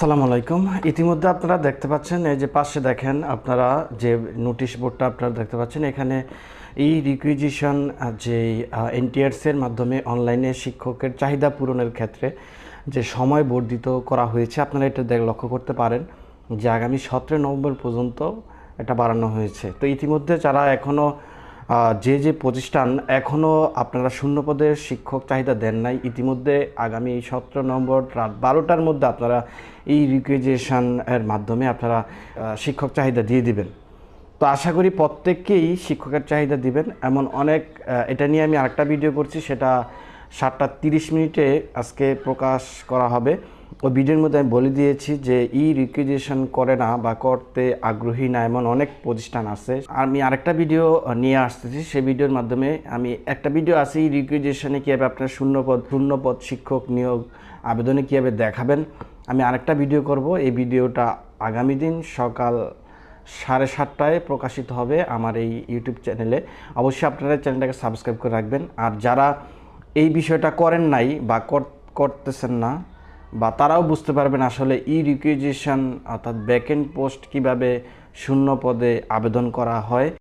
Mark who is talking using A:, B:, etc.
A: আসসালামু আলাইকুম। ইতিমধ্যে আপনারা দেখতে পাচ্ছেন এই যে পাশে দেখেন আপনারা যে নোটিশ বোর্ডটা আপনারা দেখতে পাচ্ছেন এখানে এই রিকুইজিশন যে এনটিআরসি এর মাধ্যমে অনলাইনে শিক্ষকের চাহিদা পূরণের ক্ষেত্রে যে সময় বর্ধিত করা হয়েছে আপনারা এটা লক্ষ্য করতে পারেন যে আগামী 17 নভেম্বর পর্যন্ত এটা বাড়ানো হয়েছে। তো ইতিমধ্যে যারা এখনও যে প্রতিষ্ঠান এখনও আপনারা শূন্যপদের শিক্ষক চাহিদা দেন নাই, ইতিমধ্যে আগামী 17 নভেম্বর রাত 12টার মধ্যে আপনারা এই রিকুইজিশন এর মাধ্যমে আপনারা শিক্ষক চাহিদা দিয়ে দিবেন। তো আশা করি প্রত্যেককেই শিক্ষকের চাহিদা দিবেন। এমন অনেক এটা নিয়ে আমি আরেকটা ভিডিও করছি, সেটা 7:30 আজকে প্রকাশ করা হবে। ওই ভিডিওর মধ্যে আমি বলে দিয়েছি যে রিকুইজিশন করে না বা করতে আগ্রহী না এমন অনেক প্রতিষ্ঠান আছে। আমি আরেকটা ভিডিও নিয়ে আসতেছি, সেই ভিডিওর মাধ্যমে আমি একটা ভিডিও আছে রিকুইজিশনে কীভাবে আপনার শূন্যপদ শিক্ষক নিয়োগ আবেদনে কীভাবে দেখাবেন। আমি আরেকটা ভিডিও করব, এই ভিডিওটা আগামী দিন সকাল 7:30টায় প্রকাশিত হবে আমার এই ইউটিউব চ্যানেলে। অবশ্যই আপনারা চ্যানেলটাকে সাবস্ক্রাইব করে রাখবেন। আর যারা এই বিষয়টা করেন নাই বা করতেছেন না, বা তারাও বুঝতে পারবেন আসলে রিকুইজিশন অর্থাৎ ব্যাকএন্ড পোস্ট কীভাবে শূন্য পদে আবেদন করা হয়।